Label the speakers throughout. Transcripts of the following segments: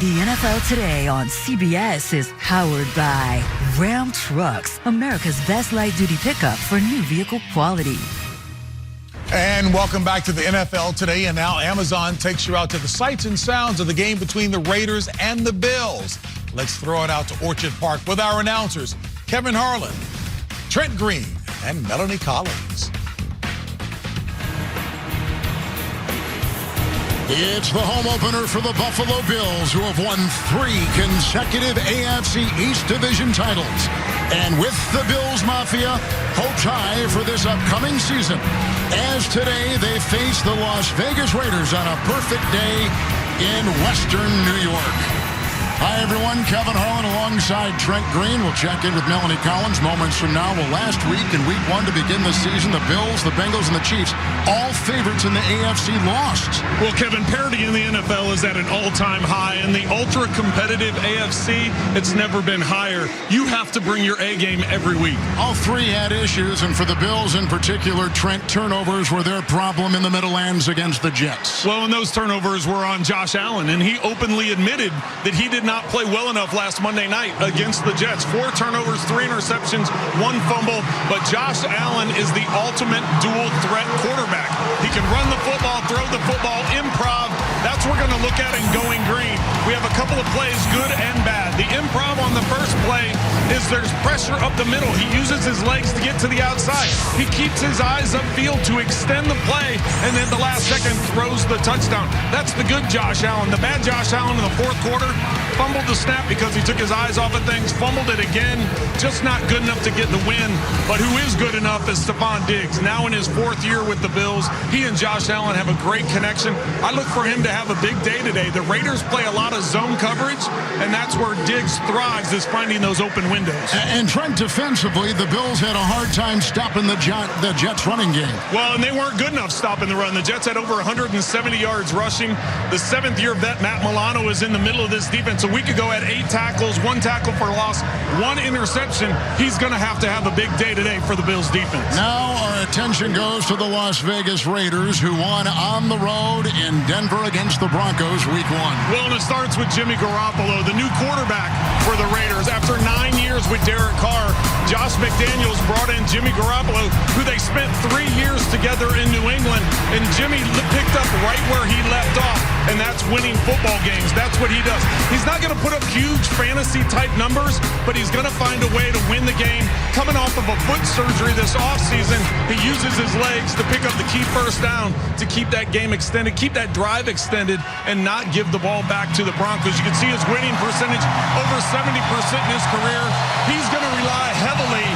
Speaker 1: The NFL Today on CBS is powered by Ram Trucks, America's best light-duty pickup for new vehicle quality.
Speaker 2: And welcome back to the NFL Today. And now Amazon takes you out to the sights and sounds of the game between the Raiders and the Bills. Let's throw it out to Orchard Park with our announcers, Kevin Harlan, Trent Green, and Melanie Collins.
Speaker 3: It's the home opener for the Buffalo Bills, who have won 3 consecutive AFC East Division titles. And with the Bills Mafia, hopes high for this upcoming season, as today they face the Las Vegas Raiders on a perfect day in Western New York. Hi, everyone. Kevin Harlan alongside Trent Green. We'll check in with Melanie Collins moments from now. Well, last week in Week 1 to begin the season, the Bills, the Bengals, and the Chiefs, all favorites in the AFC, lost.
Speaker 4: Well, Kevin, parity in the NFL is at an all-time high. In the ultra-competitive AFC, it's never been higher. You have to bring your A game every week.
Speaker 3: All 3 had issues, and for the Bills in particular, Trent, turnovers were their problem in the Meadowlands against the Jets.
Speaker 4: Well, and those turnovers were on Josh Allen, and he openly admitted that he did not play well enough last Monday night against the Jets. 4 turnovers, 3 interceptions, 1 fumble, but Josh Allen is the ultimate dual-threat quarterback. He can run the football, throw the football, improv. That's what we're going to look at in Going Green. We have a couple of plays, good and bad. The improv on the first play is there's pressure up the middle. He uses his legs to get to the outside. He keeps his eyes upfield to extend the play, and then the last second throws the touchdown. That's the good Josh Allen. The bad Josh Allen in the fourth quarter fumbled the snap because he took his eyes off of things, fumbled it again, just not good enough to get the win. But who is good enough is Stephon Diggs. Now in his 4th year with the Bills, he and Josh Allen have a great connection. I look for him to have a big day today. The Raiders play a lot of zone coverage, and that's where Diggs thrives, is finding those open windows.
Speaker 3: And Trent, defensively, the Bills had a hard time stopping the Jets running game.
Speaker 4: Well, and they weren't good enough stopping the run. The Jets had over 170 yards rushing. The 7th-year vet, Matt Milano, is in the middle of this defense. A week ago had 8 tackles, 1 tackle for loss, 1 interception. He's going to have a big day today for the Bills defense.
Speaker 3: Now our attention goes to the Las Vegas Raiders, who won on the road in Denver against the Broncos Week 1.
Speaker 4: Well, and it starts with Jimmy Garoppolo, the new quarterback for the Raiders. After 9 years with Derek Carr, Josh McDaniels brought in Jimmy Garoppolo, who they spent 3 years together in New England, and Jimmy picked up right where he left off, and that's winning football games. That's what he does. He's not going to put up huge fantasy-type numbers, but he's going to find a way to win the game. Coming off of a foot surgery this offseason, he uses his legs to pick up the key first down to keep that game extended, keep that drive extended, and not give the ball back to the Broncos. You can see his winning percentage, over 70% in his career. He's going to rely heavily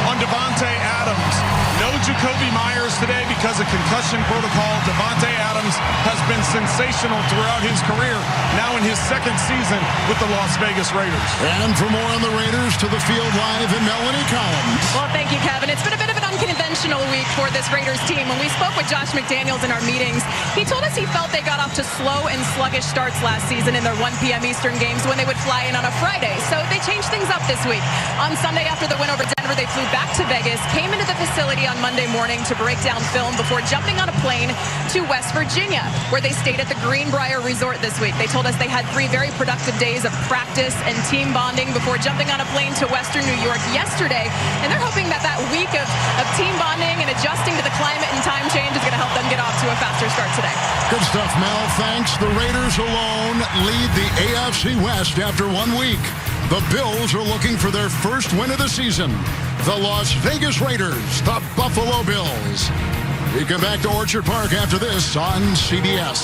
Speaker 4: on Davante Adams. No Jacoby Myers today because of concussion protocol. Davante Adams has been sensational throughout his career, now in his 2nd season with the Las Vegas Raiders.
Speaker 3: And for more on the Raiders, to the field live in Melanie Collins.
Speaker 5: Well, thank you, Kevin. It's been a bit of an unconventional week for this Raiders team. When we spoke with Josh McDaniels in our meetings, he told us he felt they got off to slow and sluggish starts last season in their 1 p.m. Eastern games when they would fly in on a Friday. So they changed things up this week. On Sunday, after the win over Denver, they flew back to Vegas, came into the facility on Monday morning to break down film before jumping on a plane to West Virginia, where they stayed at the Greenbrier Resort this week. They told us they had 3 very productive days of practice and team bonding before jumping on a plane to Western New York yesterday. And they're hoping that week of team bonding and adjusting to the climate and time change is going to help them get off to a faster start today.
Speaker 3: Good stuff, Mel. Thanks. The Raiders alone lead the AFC West after 1 week. The Bills are looking for their first win of the season. The Las Vegas Raiders, the Buffalo Bills. We come back to Orchard Park after this on CBS.